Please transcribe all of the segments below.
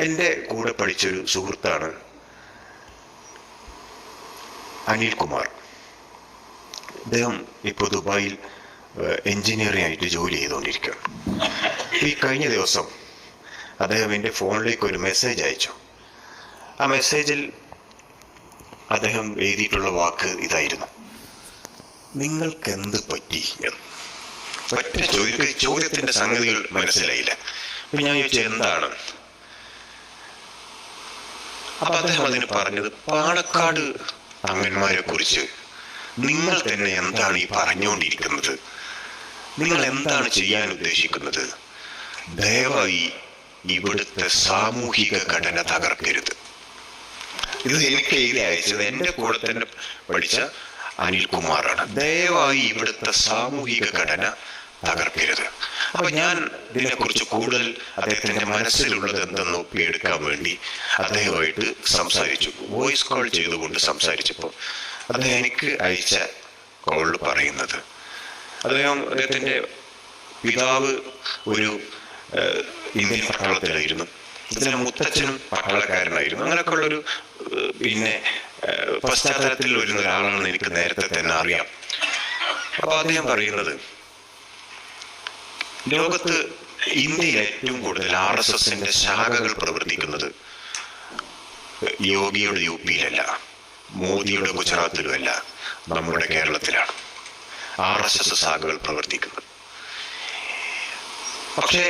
എൻ്റെ കൂടെ പഠിച്ചൊരു സുഹൃത്താണ് അനിൽകുമാർ. അദ്ദേഹം ഇപ്പോൾ ദുബായിൽ എൻജിനീയറിംഗ് ആയിട്ട് ജോലി ചെയ്തുകൊണ്ടിരിക്കുകയാണ്. ഈ കഴിഞ്ഞ ദിവസം അദ്ദേഹം എൻ്റെ ഫോണിലേക്ക് ഒരു മെസ്സേജ് അയച്ചു. ആ മെസ്സേജിൽ അദ്ദേഹം എഴുതിയിട്ടുള്ള വാക്ക് ഇതായിരുന്നു: നിങ്ങൾക്ക് എന്ത് പറ്റി എന്ന്. ഒറ്റ ചോദ്യത്തിൻ്റെ സംഗതികൾ മനസ്സിലായില്ല. അപ്പം ഞാൻ ചോദിച്ചു എന്താണ്. അപ്പം അദ്ദേഹം അതിന് പറഞ്ഞത്, പാണക്കാട് തങ്ങന്മാരെ കുറിച്ച് നിങ്ങൾ തന്നെ എന്താണ് ഈ പറഞ്ഞുകൊണ്ടിരിക്കുന്നത്? നിങ്ങൾ എന്താണ് ചെയ്യാൻ ഉദ്ദേശിക്കുന്നത്? ദയവായി ഇവിടുത്തെ സാമൂഹിക ഘടന തകർക്കരുത്. ഇത് എനിക്ക് എഴുതി അയച്ചത് എൻ്റെ കൂടെ തന്നെ പഠിച്ച അനിൽകുമാറാണ്. ദയവായി ഇവിടുത്തെ സാമൂഹിക ഘടന തകർക്കരുത്. അപ്പൊ ഞാൻ ഇതിനെക്കുറിച്ച് കൂടുതൽ അദ്ദേഹത്തിന്റെ മനസ്സിലുള്ളത് എന്തെന്ന് ഒപ്പിയെടുക്കാൻ വേണ്ടി അദ്ദേഹമായിട്ട് സംസാരിച്ചു. വോയിസ് കോൾ ചെയ്തുകൊണ്ട് സംസാരിച്ചപ്പോൾ അദ്ദേഹം എനിക്ക് അയച്ച കോളിൽ പറയുന്നത്, അദ്ദേഹത്തിന്റെ പിതാവ് ഒരു ഇന്ത്യൻ പട്ടാളത്തിലായിരുന്നു, ഇതിന്റെ മുത്തച്ഛനും പട്ടാളക്കാരനായിരുന്നു. അങ്ങനെയൊക്കെ ഉള്ളൊരു പിന്നെ പശ്ചാത്തലത്തിൽ വരുന്ന ഒരാളാണെന്ന് എനിക്ക് നേരത്തെ തന്നെ അറിയാം. അപ്പൊ അദ്ദേഹം പറയുന്നത്, ലോകത്ത് ഇന്ത്യയിൽ ഏറ്റവും കൂടുതൽ RSSന്റെ ശാഖകൾ പ്രവർത്തിക്കുന്നത് യോഗിയുടെ UPയിലല്ല, മോദിയുടെ ഗുജറാത്തിലുമല്ല, നമ്മുടെ കേരളത്തിലാണ് RSS ശാഖകൾ പ്രവർത്തിക്കുന്നത്. പക്ഷേ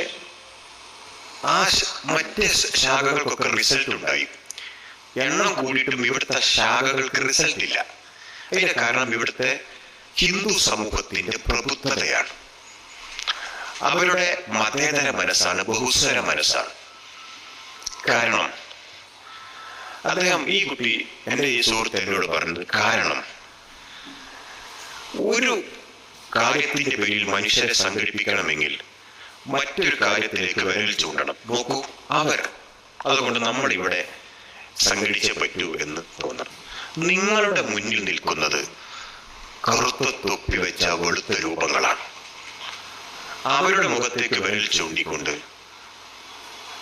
ആ മറ്റ് ശാഖകൾക്കൊക്കെ റിസൾട്ട് ഉണ്ടായി. എണ്ണം കൂടിയിട്ടും ഇവിടുത്തെ ശാഖകൾക്ക് റിസൾട്ട് ഇല്ല. അതിന്റെ കാരണം ഇവിടുത്തെ ഹിന്ദു സമൂഹത്തിന്റെ പ്രബുദ്ധതയാണ്. അവരുടെ മതേതര മനസ്സാണ്, ബഹുസ്വര മനസ്സാണ്. കാരണം അദ്ദേഹം, ഈ കുട്ടി, എൻ്റെ ഈ സുഹൃത്ത് എന്നോട് പറഞ്ഞത്, കാരണം ഒരു കാര്യത്തിന്റെ പേരിൽ മനുഷ്യരെ സംഘടിപ്പിക്കണമെങ്കിൽ മറ്റൊരു കാര്യത്തിലേക്ക് വിരൽ ചൂണ്ടണം. നോക്കൂ, അതുകൊണ്ട് നമ്മൾ ഇവിടെ സംഘടിച്ചേ പറ്റൂ എന്ന് തോന്നണം. നിങ്ങളുടെ മുന്നിൽ നിൽക്കുന്നത് കറുത്ത തൊപ്പി വെച്ച വെളുത്ത രൂപങ്ങളാണ്. അവരുടെ മുഖത്തേക്ക് വിരൽ ചൂണ്ടിക്കൊണ്ട്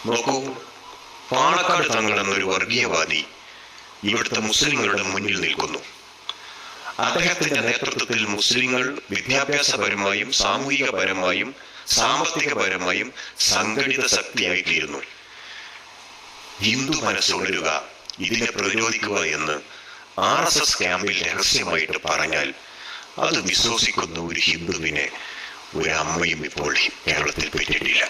നോക്കൂ, പാണക്കാട് തങ്ങൾ എന്നൊരു വർഗീയവാദി ഇവിടുത്തെ മുസ്ലിങ്ങളുടെ മുന്നിൽ നിൽക്കുന്നു. അദ്ദേഹത്തിന്റെ നേതൃത്വത്തിൽ മുസ്ലിങ്ങൾ വിദ്യാഭ്യാസപരമായും സാമൂഹികപരമായും സാമ്പത്തികപരമായും സംഘടിത ശക്തിയായിത്തീരുന്നു. ഹിന്ദു മനസ്സുണരുക, ഇതിനെ പ്രതിരോധിക്കുക എന്ന് RSS ക്യാമ്പിൽ രഹസ്യമായിട്ട് പറഞ്ഞാൽ അത് വിശ്വസിക്കുന്ന ഒരു ഹിന്ദുവിനെ ഒരു അമ്മയും ഇപ്പോൾ കേരളത്തിൽ പറ്റിയിട്ടില്ല.